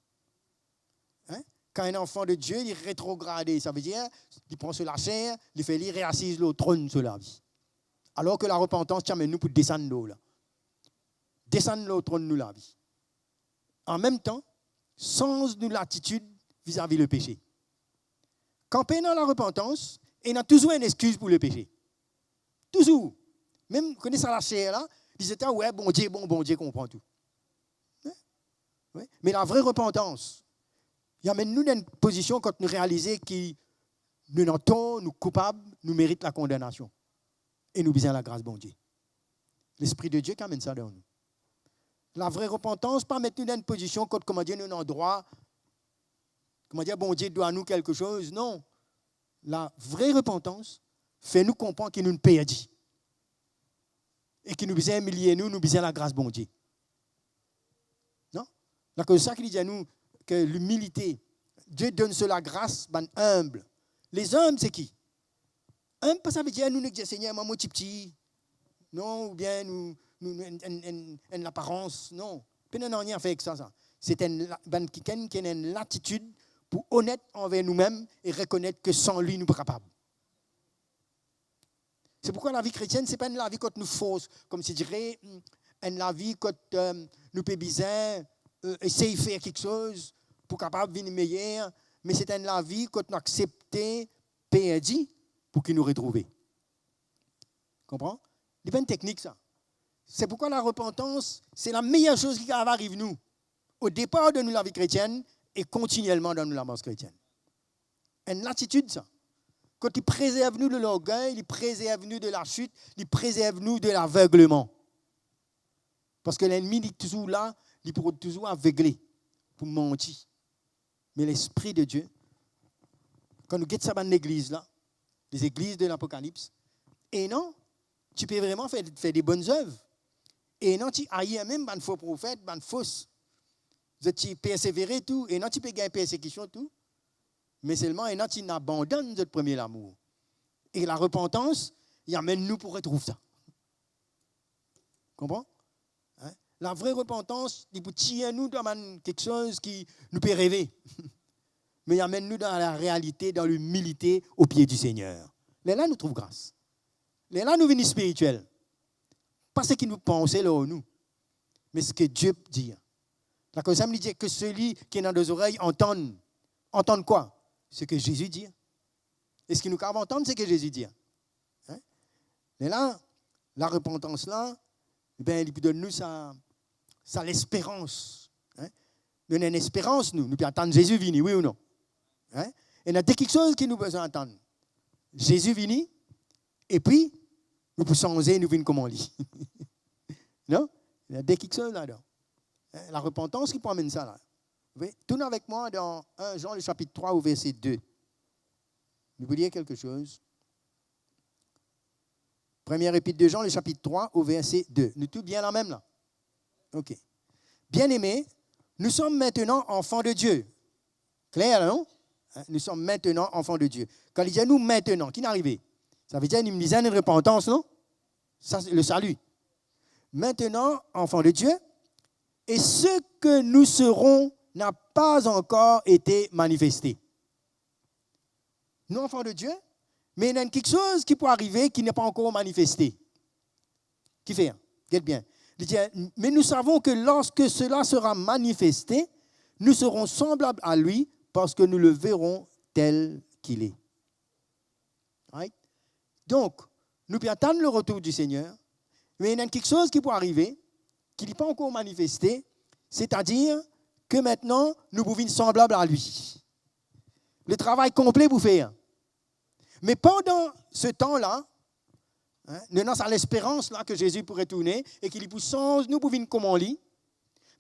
Hein? Quand un enfant de Dieu il est rétrogradé, ça veut dire qu'il prend sur la chair, il fait lui réassise le trône sur la vie. Alors que la repentance tient nous pour descendre l'eau là. Descendre le trône de nous la vie. En même temps, sans nous l'attitude vis-à-vis le péché. Quand on est dans la repentance, il a toujours une excuse pour le péché. Toujours. Même quand on est sur la chair là, il disait ouais, bon Dieu comprend tout. Hein? Ouais. Mais la vraie repentance, il amène nous dans une position quand nous réalisons que nous sommes tort, nous coupables, nous méritons la condamnation. Et nous besoin la grâce de bon Dieu. L'Esprit de Dieu qui amène ça dans nous. La vraie repentance, pas mettre nous dans une position quand, comment dire, nous sommes en droit, comment dire, bon Dieu doit nous quelque chose. Non. La vraie repentance fait nous comprendre que nous nous perdons. Et que nous besoin humilier nous besoin la grâce de bon Dieu. Non? Donc, c'est ça qu'il dit à nous, que l'humilité, Dieu donne cela grâce, ben humble. Les humbles, c'est qui? Humble, ça veut dire, nous, nous disons, Seigneur, maman, petit, non, ou bien, une apparence, non. Puis nous n'avons rien fait avec ça. C'est quelqu'un qui a une latitude pour honnête envers nous-mêmes et reconnaître que sans lui, nous ne sommes pas capables. C'est pourquoi la vie chrétienne, ce n'est pas une vie quand nous fausse, comme je dirais, une vie quand nous pouvons bien essayer de faire quelque chose pour capable de venir meilleur, mais c'est une vie quand nous acceptons perdu pour qu'il nous retrouve. Comprends? C'est pas une technique, ça. C'est pourquoi la repentance, c'est la meilleure chose qui arrive à nous. Au départ de nous la vie chrétienne et continuellement dans nous la mort chrétienne. Une attitude, ça. Quand il préserve nous de l'orgueil, il préserve nous de la chute, il préserve nous de l'aveuglement. Parce que l'ennemi est toujours là, il pourra toujours aveugler pour mentir. Mais l'Esprit de Dieu, quand nous guettons ça dans l'église, là, les églises de l'Apocalypse, et non, tu peux vraiment faire des bonnes œuvres. Et non, tu haïs même des faux prophètes, des fausses. Tu persévérer tout, et non, tu peux gagner persécution tout. Mais seulement, et non, tu abandonnes notre premier amour. Et la repentance, il amène nous pour retrouver ça. Comprends? Hein? La vraie repentance, il peut tirer nous dans quelque chose qui nous peut rêver. Mais il amène nous dans la réalité, dans l'humilité au pied du Seigneur. Mais là, nous trouvons grâce. Mais là, nous venons spirituels. Pas ce qui nous pensait là nous, mais ce que Dieu dit. La Cosamme dit que celui qui est dans deux oreilles entende. Entende quoi? Ce que Jésus dit. Et ce qui nous capable entendre, c'est ce que Jésus dit. Hein? Mais là, la repentance là, ben, il donne nous sa l'espérance. Hein? Nous avons une espérance, nous pouvons attendre Jésus venir, oui ou non? Hein? Et il y a quelque chose qui nous besoin d'entendre. Jésus venir, et puis, nous pouvons changer, nous venons comme on lit. Non? Il y a quelque chose là-dedans. La repentance qui peut amener ça là. Tournez avec moi dans 1 Jean, le chapitre 3, au verset 2. Vous voulez dire quelque chose? Première épître de Jean, le chapitre 3, au verset 2. Nous tous bien là même là? OK. Bien-aimés, nous sommes maintenant enfants de Dieu. Clair, non? Nous sommes maintenant enfants de Dieu. Quand il dit nous maintenant, qui n'est arrivé? Ça veut dire qu'il me disait une repentance, non? Ça, c'est le salut. Maintenant, enfants de Dieu, et ce que nous serons n'a pas encore été manifesté. Nous, enfants de Dieu, mais il y a quelque chose qui peut arriver qui n'est pas encore manifesté. Qui fait? Regarde bien. Il dit, mais nous savons que lorsque cela sera manifesté, nous serons semblables à lui parce que nous le verrons tel qu'il est. Right? Donc, nous pouvons attendre le retour du Seigneur, mais il y a quelque chose qui peut arriver qui n'est pas encore manifesté, c'est-à-dire que maintenant, nous pouvons être semblables à lui. Le travail complet pour faire. Mais pendant ce temps-là, nous avons l'espérance là, que Jésus pourrait tourner et qu'il nous change, nous pouvons comme on lit.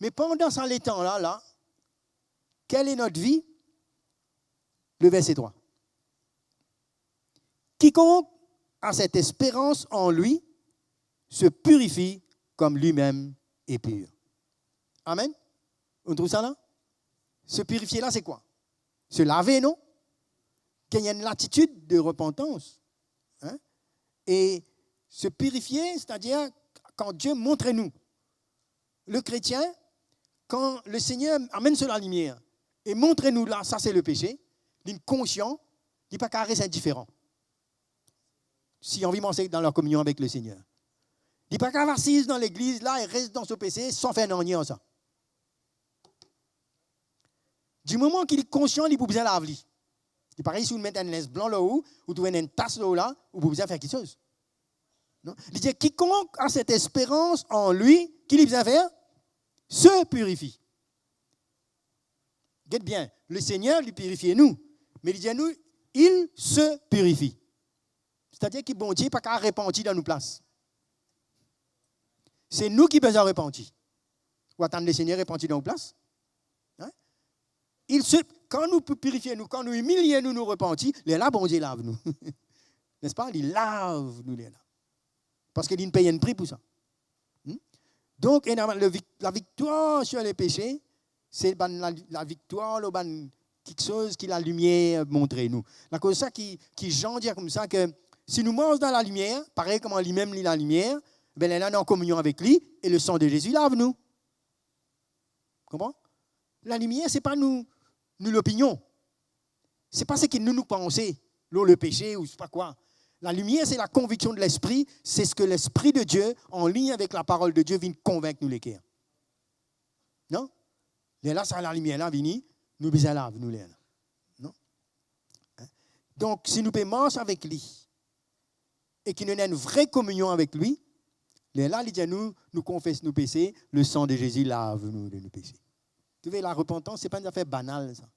Mais pendant ce temps-là, quelle est notre vie? Le verset 3. Quiconque a cette espérance en lui se purifie comme lui-même est pur. Amen. On trouve ça là? Se purifier là, c'est quoi? Se laver, non? Qu'il y a une latitude de repentance. Hein? Et se purifier, c'est-à-dire quand Dieu montre nous. Le chrétien, quand le Seigneur amène sur la lumière et montre-nous là, ça c'est le péché, il est conscient, il n'est pas carré, c'est indifférent. Si on vit manger dans leur communion avec le Seigneur. Il n'est pas qu'à assise dans l'église là et reste dans son péché sans faire rien ça. Du moment qu'il est conscient, il peut bien laver. C'est pareil si vous mettez un laisse blanc là-haut, ou vous mettez une tasse là-haut, vous pouvez bien faire quelque chose. Non? Il dit quiconque a cette espérance en lui, qu'il est bien faire, se purifie. Regardez bien, le Seigneur lui purifie nous, mais il dit à nous, il se purifie. C'est-à-dire qu'il bon Dieu pas qu'à repentir dans nos places. C'est nous qui besoin repentir. Ou attendre le Seigneur repentir dans nos places. Hein? Quand nous purifions nous, quand nous humilions nous repentir, les là, bon Dieu lave nous. N'est-ce pas? Il lave nous les là. Parce qu'il paye un prix pour ça. Donc, la victoire sur les péchés, c'est la victoire, quelque chose que la lumière montre nous. La cause ça qui j'en dire comme ça que si nous marchons dans la lumière, pareil comme lui-même lit la lumière, ben là, on est en communion avec lui et le sang de Jésus lave nous. Comment? La lumière, ce n'est pas nous l'opinion. Ce n'est pas ce que nous pensons, le péché ou je ne sais pas quoi. La lumière, c'est la conviction de l'esprit, c'est ce que l'esprit de Dieu, en ligne avec la parole de Dieu, vient convaincre nous les cœurs. Non? Et là, ça la lumière, là, vini, nous besoin là, nous les. Non? Donc, si nous pouvons marcher avec lui et qu'il nous ait une vraie communion avec lui, là, il dit nous confessons nos péchés, le sang de Jésus lave nous de nos péchés. Tu vois, la repentance, ce n'est pas une affaire banale, ça.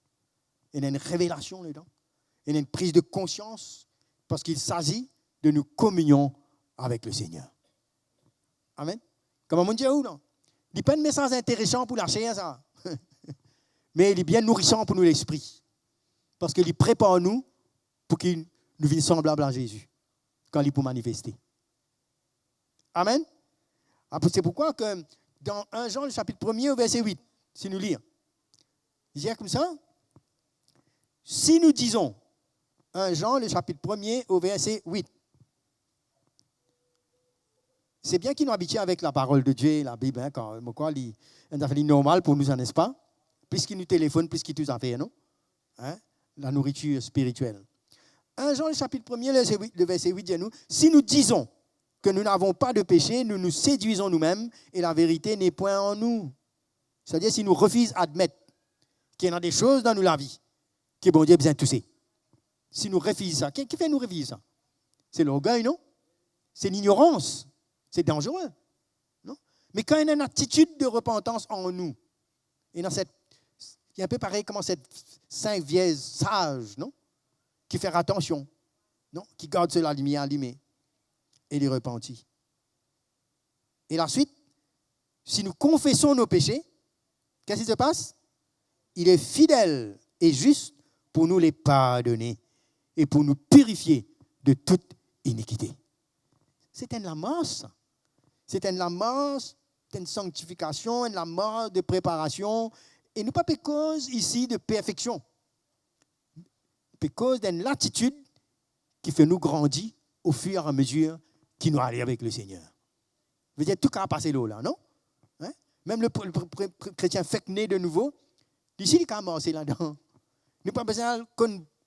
Il y a une révélation dedans. Il y a une prise de conscience parce qu'il s'agit de nous communion avec le Seigneur. Amen. Comment on dit où, non? Il n'est pas un message intéressant pour la chair, ça. Mais il est bien nourrissant pour nous l'esprit. Parce qu'il prépare nous pour qu'il nous vienne semblable à Jésus quand il peut manifester. Amen. C'est pourquoi que dans 1 Jean, le chapitre 1er, au verset 8, si nous lisons, il dit comme ça, si nous disons, 1 Jean, le chapitre 1er, au verset 8, c'est bien qu'ils nous habituent avec la parole de Dieu, la Bible, hein, quand c'est normal pour nous, n'est-ce pas? Puisqu'ils nous téléphonent, puisqu'ils nous affaires, non? Hein? La nourriture spirituelle. 1 Jean, le chapitre 1er, le verset 8, dit nous, si nous disons que nous n'avons pas de péché, nous nous séduisons nous-mêmes et la vérité n'est point en nous. C'est-à-dire, si nous refusons d'admettre qu'il y a des choses dans nous la vie que bon Dieu a besoin de tousser. Si nous refusons ça, qui fait nous refuser ça? C'est l'orgueil, non? C'est l'ignorance. C'est dangereux. Non? Mais quand il y a une attitude de repentance en nous, et dans cette, il y a un peu pareil comme cette sainte vieille sage, non? Qui fait attention, non? Qui garde la lumière allumée et les repentit. Et la suite, si nous confessons nos péchés, qu'est-ce qui se passe? Il est fidèle et juste pour nous les pardonner et pour nous purifier de toute iniquité. C'est une lamence. C'est une lamence, c'est une sanctification, une lamence de préparation. Et nous pas cause ici de perfection. C'est cause d'une latitude qui fait nous grandir au fur et à mesure qu'il nous allons avec le Seigneur. Vous dire tout cas passer là, non? Hein? Même le chrétien fait né de nouveau, ici il a commencé là-dedans. Nous pas besoin de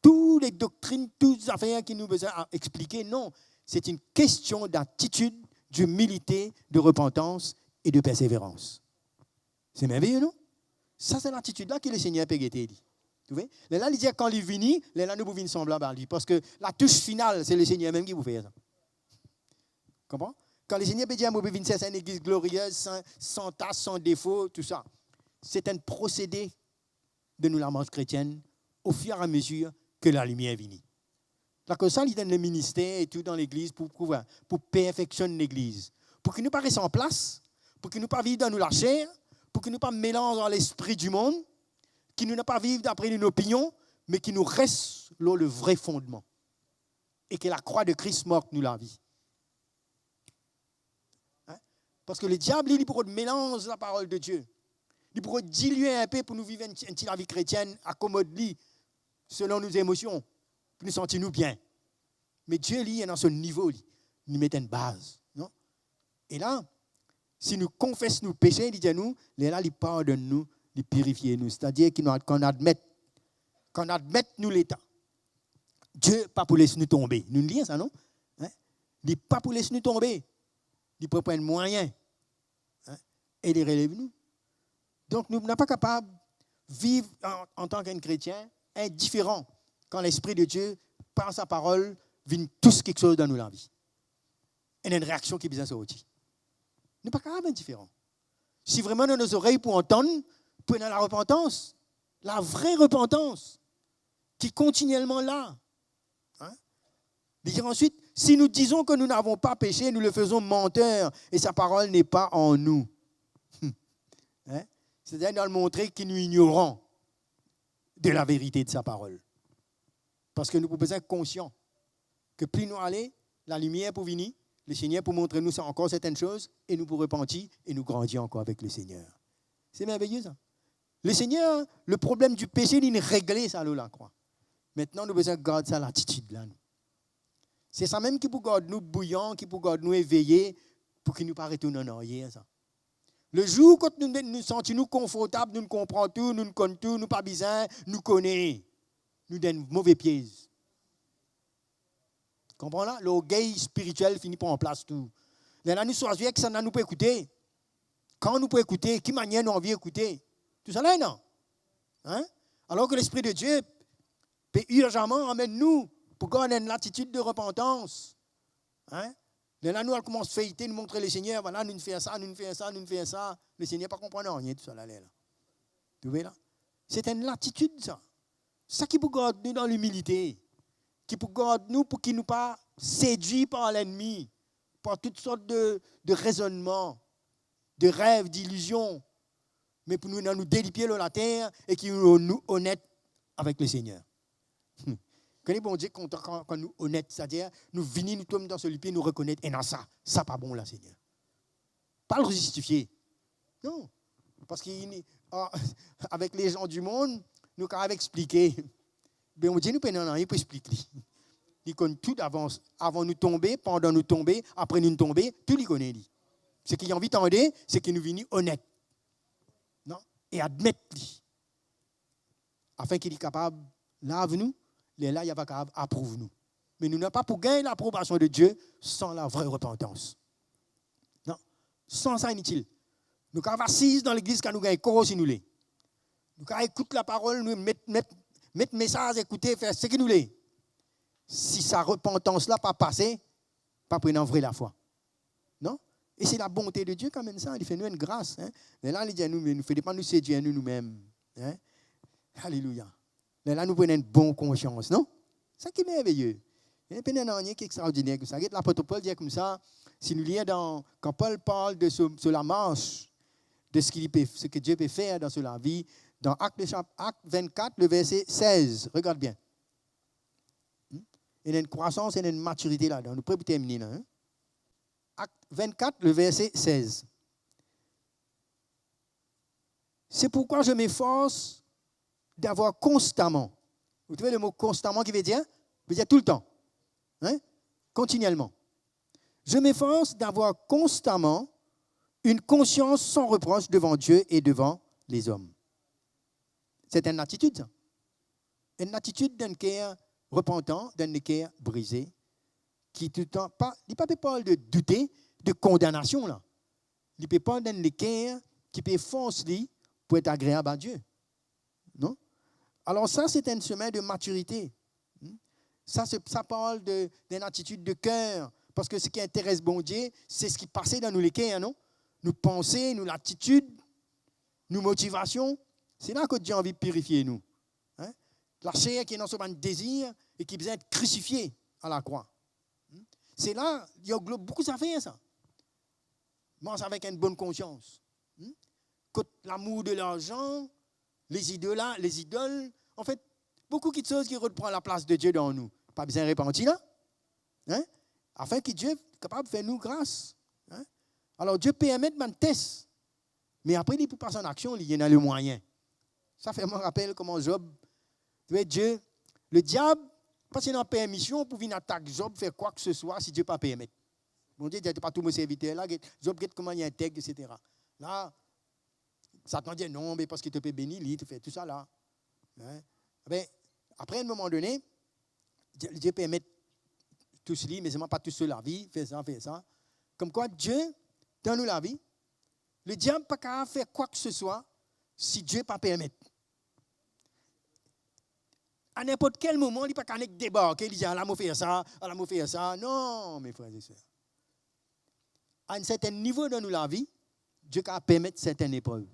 toutes les doctrines, toutes les affaires qui nous besoin expliquer. Non, c'est une question d'attitude, d'humilité, de repentance et de persévérance. C'est merveilleux, non? Ça, c'est l'attitude-là que le Seigneur peut guetter. Vous voyez? Là, il dit quand il vient, là, nous pouvons sembler à lui. Parce que la touche finale, c'est le Seigneur même qui vous fait ça. Comment? Quand le Seigneur peut dire, moi, je c'est une église glorieuse, sans tasse, sans défaut, tout ça. C'est un procédé de nous la marche chrétienne au fur et à mesure que la lumière vient. Là, comme ça, il donne le ministère et tout dans l'église pour perfectionner l'église. Pour qu'il ne pas reste en place, pour qu'il ne pas vive dans nous la chair, pour qu'il ne pas mélange dans l'esprit du monde, qu'il ne pas vivre d'après une opinion, mais qu'il nous reste là le vrai fondement. Et que la croix de Christ marque nous la vie. Hein? Parce que le diable, il pourrait mélanger la parole de Dieu. Il pourrait diluer un peu pour nous vivre une petite vie chrétienne, accommode-lui, selon nos émotions, pour nous sentir nous bien. Mais Dieu, lui, est dans ce niveau, il nous met une base. Non? Et là, si nous confessons nos péchés, il dit à nous, là, il pardonne nous, il purifie nous. C'est-à-dire qu'on admette nous l'état. Dieu pas pour laisser nous tomber. Nous lisons ça, non? Hein? Il n'est pas pour laisser nous tomber. Il prend un moyen. Hein? Et il relève nous. Donc, nous ne sommes pas capables de vivre en tant qu'un chrétien indifférent quand l'Esprit de Dieu, par sa parole, vient tous quelque chose dans nos vies. Et il y a une réaction qui est bien sortie. Nous ne sommes pas capables d'indifférent. Si vraiment nous avons nos oreilles pour entendre, pour dans la repentance, la vraie repentance, qui est continuellement là. Hein? Dire ensuite, si nous disons que nous n'avons pas péché, nous le faisons menteur et sa parole n'est pas en nous. Hein? C'est-à-dire nous montrer que nous ignorons de la vérité de sa parole. Parce que nous pouvons être conscients que plus nous allons, la lumière pour venir, le Seigneur pour montrer nous encore certaines choses et nous pour repentir et nous grandir encore avec le Seigneur. C'est merveilleux ça. Le Seigneur, le problème du péché, il est réglé, ça, là, quoi. Maintenant, nous avons besoin de garder ça, l'attitude, là. C'est ça même qui peut garder nous bouillants, qui peut garder nous éveillés, pour qu'il nous pas retourner en arrière, ça. Le jour quand nous sentons confortables, nous comprenons tout, nous connaissons tout, nous pas besoin, nous connaissons, nous donnons mauvais pieds. Comprenez là? L'orgueil spirituel finit par en place tout. Là, nous choisissons que ça nous peut écouter. Quand nous pouvons écouter, quelle manière nous envie d'écouter? Tout ça là, non? Hein? Alors que l'Esprit de Dieu peut urgemment amener nous pour qu'on ait une attitude de repentance. Hein? Là, nous commençons à fêter, nous montrer le Seigneur, voilà, nous faisons ça, nous faisons ça, nous faisons ça. Le Seigneur ne comprend rien, tout ça là. Vous voyez là? C'est une attitude, ça. C'est ça qui peut garder nous dans l'humilité. Qui peut garder nous pour qu'il ne nous pas séduit par l'ennemi, par toutes sortes de raisonnements, de rêves, d'illusions, mais pour nous délipier la terre et qui nous honnêtes avec le Seigneur. Quand les bon Dieu, quand nous honnêtes, c'est-à-dire nous venons, nous tombons dans ce lipier, nous reconnaître, et non, ça pas bon là, Seigneur. Pas le justifier. Non. Parce qu'avec les gens du monde, nous quand même expliquer. Mais on dit, nous prenons rien pour expliquer. Il connaît tout d'avance. Avant nous tomber, pendant nous tomber, après nous tomber, tout il connaît. Ce qu'il a envie d'entendre, c'est qu'il nous vienne honnête. Non? Et admettre. Afin qu'il est capable, lave nous, là, il va capable approuve nous. Mais nous n'avons pas pour gagner l'approbation de Dieu sans la vraie repentance. Non? Sans ça, inutile. Nous sommes assis dans l'église quand nous gagnons corps si nous l'est. Nous quand écouter la parole, nous mettre message, écouter, faire ce que nous l'est. Si sa repentance-là pas passé, pas prendre en vrai la foi. Non? Et c'est la bonté de Dieu quand même ça. Il fait nous une grâce. Hein? Mais là, il dit à nous, mais ne fait pas nous séduire nous-mêmes. Hein? Alléluia. Mais là, nous prenons une bonne conscience, non? C'est ça qui est merveilleux. Il y a rien qui est extraordinaire. L'apôtre Paul dit comme ça, si nous lisons quand Paul parle de la marche, de ce que Dieu peut faire dans la vie, dans Acte 24, le verset 16. Regarde bien. Il y a une croissance et une maturité là-dedans. Nous pouvons terminer là. Hein? Acte 24, le verset 16. C'est pourquoi je m'efforce d'avoir constamment. Vous trouvez le mot constamment qui veut dire? Veut dire tout le temps. Hein? Continuellement. Je m'efforce d'avoir constamment une conscience sans reproche devant Dieu et devant les hommes. C'est une attitude, ça. Une attitude d'un cœur repentant, d'un cœur brisé, qui tout le temps, il ne peut pas de douter, de condamnation, là. Il ne peut pas d'un cœur qui peut foncer pour être agréable à Dieu. Non? Alors ça, c'est un chemin de maturité. Ça parle d'une attitude de cœur, parce que ce qui intéresse bon Dieu, c'est ce qui passait dans nous les cœurs, non? Nous pensées, nous l'attitude, nous motivations. C'est là que Dieu a envie de purifier nous. Hein? La chair qui est dans ce désir et qui besoin d'être crucifiée à la croix. C'est là, il y a beaucoup d'affaires, ça. Mange avec une bonne conscience. L'amour de l'argent, les idoles, en fait, beaucoup de choses qui reprennent la place de Dieu dans nous. Pas besoin de repentir là. Hein? Afin que Dieu soit capable de faire nous grâce. Hein? Alors Dieu permet de test. Mais après, il peut passer en action, il y en a le moyen. Ça fait me rappeler comment Job, Dieu, le diable, parce qu'il a permission pour venir attaquer Job, faire quoi que ce soit si Dieu ne permet pas. Bon Dieu, il pas tout mon serviteur là, Job, comment il intègre, etc. Là, Satan dit non, mais parce qu'il te peut bénir, il te fait tout ça là. Hein? Ben, après, à un moment donné, Dieu permet tout cela, mais ce n'est pas tout seul la vie, fait ça. Comme quoi, Dieu, dans nous la vie, le diable n'a pas qu'à faire quoi que ce soit si Dieu ne pas permettre. À n'importe quel moment, il n'a pas qu'à débarquer, il dit, ah là, je faire ça. Non, mes frères et sœurs. À un certain niveau dans nous la vie, Dieu peut permettre certaines épreuves.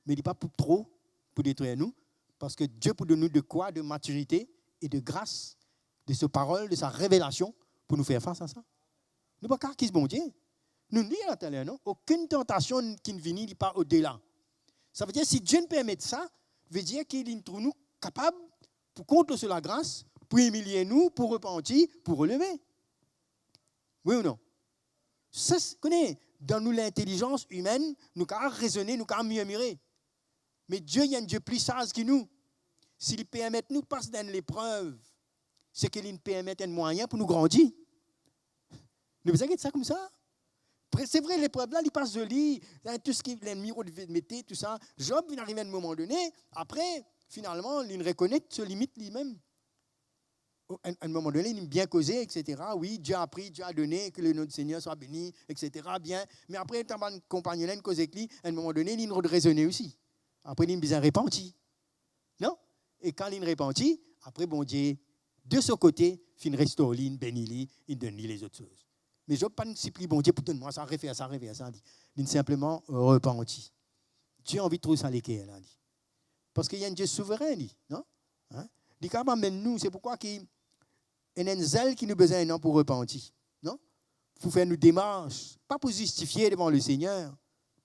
Mais il n'est pas pour trop pour détruire nous, parce que Dieu peut donner nous de quoi? De maturité et de grâce, de sa parole, de sa révélation, pour nous faire face à ça. Nous ne pouvons pas qui se bon Dieu. Nous disons à l'intérieur, non? Aucune tentation qui ne vient, n'est pas au-delà. Ça veut dire, si Dieu ne permet ça, veut dire qu'il trouve nous capables, pour compter sur la grâce, pour humilier nous, pour repentir, pour relever. Oui ou non? Ça, connaît, dans nous l'intelligence humaine, nous pouvons raisonner, nous pouvons murmurer. Mais Dieu, il y a un Dieu plus sage que nous. S'il permet nous passer dans l'épreuve, c'est qu'il nous permet un moyen pour nous grandir. Nous vous inquiétez ça comme ça? C'est vrai, l'épreuve là, il passe joli, tout ce qui l'ennemi mettait, tout ça. Job, il arrive à un moment donné, après, finalement, il reconnaît se limite lui-même. À un moment donné, il aime bien causer, etc. Oui, Dieu a pris, Dieu a donné, que le nom du Seigneur soit béni, etc. Bien. Mais après, il a un compagnon, il cause avec lui, à un moment donné, il a raisonné aussi. Après, il a bien repenti. Non? Et quand il repentit, après, bon Dieu, de ce côté, il restaure, il bénit, il donne les autres choses. Mais je ne pas supplier bon Dieu pour donner moi ça, refaire ça. Il simplement repenti. Dieu a envie de trouver ça l'équerre, là. Parce qu'il y a un Dieu souverain, non? Hein? Il dit même nous, c'est pourquoi il y a un zèle qui nous besoin non, pour repentir. Non? Pour faire nos démarches, pas pour justifier devant le Seigneur,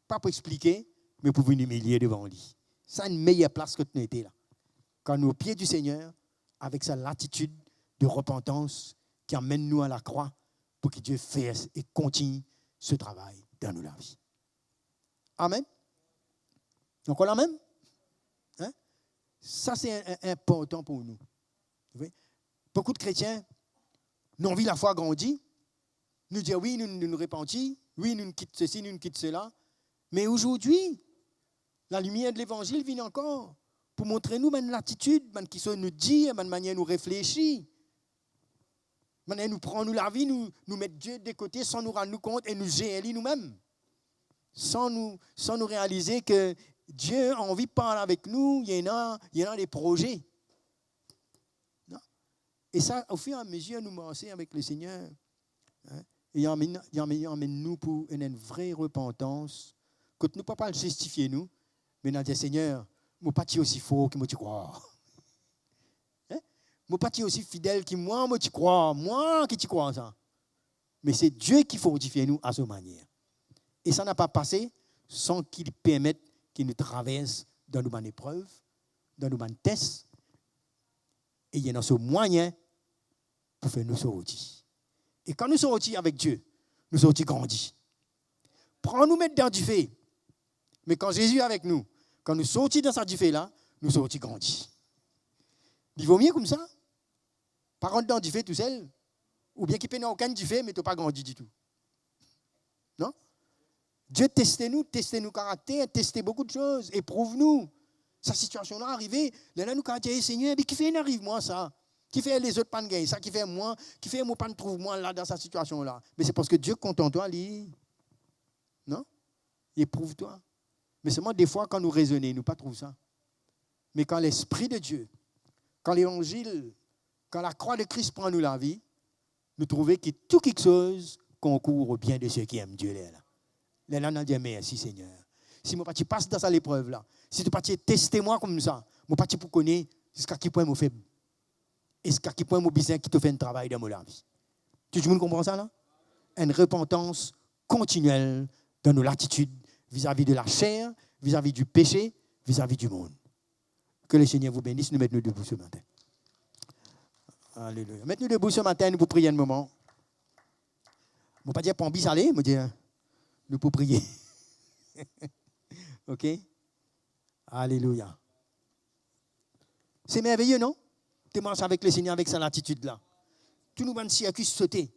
pas pour expliquer, mais pour vous humilier devant lui. C'est une meilleure place que tu étais là. Quand nous au pied du Seigneur, avec sa latitude de repentance qui emmène nous à la croix pour que Dieu fasse et continue ce travail dans nos vies. Amen. Donc, on l'a même? Hein? Ça, c'est important pour nous. Beaucoup de chrétiens, nous vu la foi grandir, nous disent oui, nous nous repentis, oui, nous quittons ceci, nous quittons cela. Mais aujourd'hui, la lumière de l'évangile vient encore pour montrer nous une attitude, qui se nous dit, une manière nous réfléchir, une manière nous prendre la vie, nous mettre Dieu de côté sans nous rendre compte et nous gérer nous-mêmes. Sans nous réaliser que Dieu a envie de parler avec nous, il y en a des projets. Non? Et ça, au fur et à mesure, nous marchons avec le Seigneur. Hein? Et il emmène nous pour une vraie repentance, que nous ne pouvons pas justifier nous, mais nous disons, Seigneur, je ne suis pas aussi faux que moi tu crois. Je ne suis pas aussi fidèle que moi tu crois. Moi qui tu crois ça. Mais c'est Dieu qui fortifie nous à cette manière. Et ça n'a pas passé sans qu'il permette qu'il nous traverse dans nos épreuves, dans nos tests. Et il y a ce moyen pour faire nous sortir. Et quand nous sortons avec Dieu, nous sortons grandis. Prends-nous mettre dans du feu. Mais quand Jésus est avec nous, quand nous sortons dans ce feu-là, nous sortons grandis. Il vaut mieux comme ça. Pas rentrer dans du feu tout seul. Ou bien qu'il n'y ait aucun du feu, mais tu n'as pas grandi du tout. Non? Dieu teste nous caractère, teste beaucoup de choses, éprouve-nous. Sa situation-là arrivée, là nous caractère, Seigneur, mais qui fait arrive moi ça? Qui fait les autres pas de gagner? Ça qui fait moi pas de trouver moi là dans sa situation-là. Mais c'est parce que Dieu compte en toi, lui. Non? Éprouve-toi. Mais seulement des fois, quand nous raisonnons, nous pas trouver ça. Mais quand l'Esprit de Dieu, quand l'Évangile, quand la croix de Christ prend nous la vie, nous trouvons que tout quelque chose concourt au bien de ceux qui aiment Dieu. Là, on a dit merci Seigneur. Si moi tu passes dans cette épreuve-là, si tu pas tester moi comme ça, moi pas pour connaître jusqu'à quel point je suis faible. Et jusqu'à quel point mon business qui te fait un travail dans ma vie. Tout le monde comprend ça là? Une repentance continuelle dans nos latitudes vis-à-vis de la chair, vis-à-vis du péché, vis-à-vis du monde. Que le Seigneur vous bénisse, nous mettons debout ce matin. Alléluia. Mettons debout ce matin, nous pour prier un moment. Je ne vais pas dire pour salé, je vais dire nous pour prier. OK? Alléluia. C'est merveilleux, non? Tu marches avec le Seigneur avec cette attitude-là. Tout nous manque circuit sauter.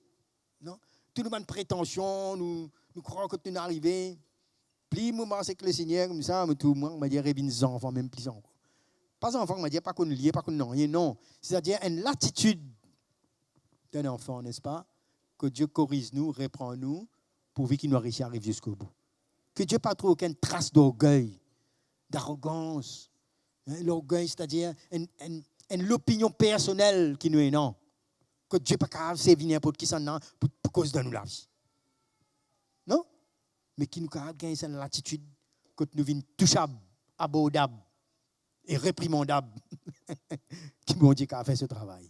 Non? Tout nous manque prétention, nous croyons que tu es arrivé. Plus nous marchons avec le Seigneur comme ça, tout le monde m'a dit des enfants, même plus encore. Pas enfant, m'a dit pas qu'on lié, pas qu'on non. C'est-à-dire une l'attitude d'un enfant, n'est-ce pas? Que Dieu corrige nous, reprend nous, pour qu'il nous réussisse à arriver jusqu'au bout. Que Dieu pas trop aucune trace d'orgueil, d'arrogance. L'orgueil, c'est-à-dire l'opinion personnelle qui nous est non. Que Dieu pas capable de servir n'importe qui ça pour cause de nous la vie. Non? Mais qui nous capable de gagner cette attitude que nous vîmes touchables, abordables et réprimandables. Qui bon Dieu a fait ce travail.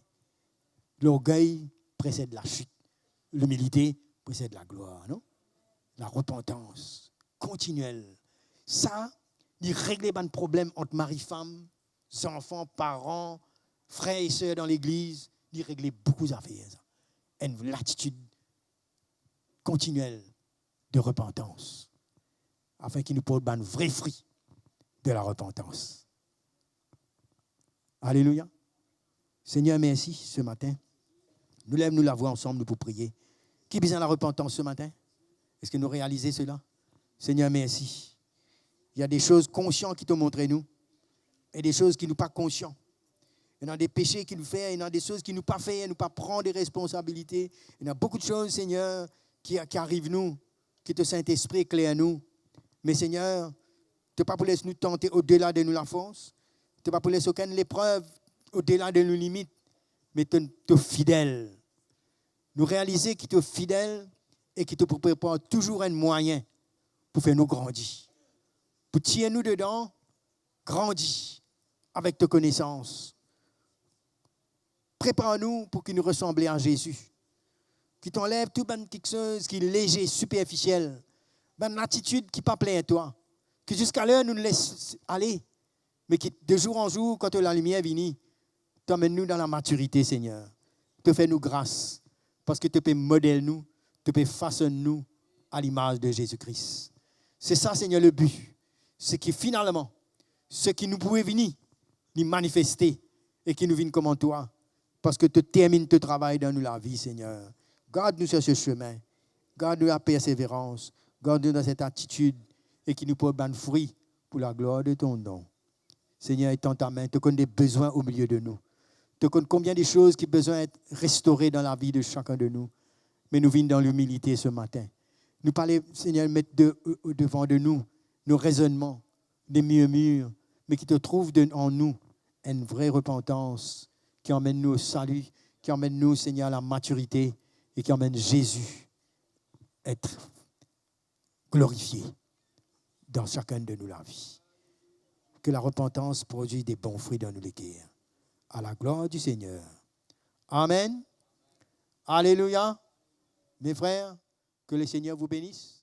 L'orgueil précède la chute. L'humilité précède la gloire, non? La repentance continuelle. Ça, il règle les problèmes entre mari-femme, enfants, parents, frères et sœurs dans l'église. Il règle beaucoup d'affaires. Une l'attitude continuelle de repentance. Afin qu'il nous porte un vrai fruit de la repentance. Alléluia. Seigneur, merci ce matin. Nous lèvons la voix ensemble nous pour prier. Qui a besoin de la repentance ce matin? Est-ce que nous réalisons cela? Seigneur, merci. Il y a des choses conscientes qui t'ont montré nous et des choses qui nous pas conscientes. Il y a des péchés qui nous font, il y a des choses qui nous pas fait, nous pas prendre des responsabilités. Il y a beaucoup de choses, Seigneur, qui arrivent nous, qui te Saint-Esprit éclaire nous. Mais Seigneur, tu n'es pas pour laisser nous tenter au-delà de nous la force. Tu n'es pas pour laisser aucune épreuve au-delà de nos limites. Mais tu es fidèle. Nous réaliser qu'il est fidèle et qu'il te prépare toujours un moyen pour faire nous grandir. Pour tirer nous dedans, grandir avec tes connaissances. Prépare-nous pour qu'il nous ressemble à Jésus. Qui t'enlève toute quelque chose qui est léger, superficiel. Une attitude qui n'est pas pleine à toi. Que jusqu'à l'heure nous laisse aller. Mais qui, de jour en jour, quand la lumière vient, t'emmène-nous dans la maturité, Seigneur. Te fais-nous grâce. Parce que tu peux modeler nous, tu peux façonner nous à l'image de Jésus-Christ. C'est ça, Seigneur, le but. C'est que finalement, ce qui nous pouvait venir, nous manifester et qui nous vienne comme toi. Parce que tu termines ton travail dans nous la vie, Seigneur. Garde-nous sur ce chemin. Garde-nous la persévérance. Garde-nous dans cette attitude et qui nous porte bon fruit pour la gloire de ton nom. Seigneur, étends ta main. Tu connais des besoins au milieu de nous. Tu connais combien de choses qui ont besoin d'être restaurées dans la vie de chacun de nous. Mais nous venons dans l'humilité ce matin. Nous parlons, Seigneur, mettre devant de nous nos raisonnements, des murmures, mais qui te trouvent en nous une vraie repentance qui emmène nous au salut, qui emmène nous, Seigneur, à la maturité et qui emmène Jésus à être glorifié dans chacun de nous la vie. Que la repentance produise des bons fruits dans nous les cœurs. À la gloire du Seigneur. Amen. Alléluia. Mes frères, que le Seigneur vous bénisse.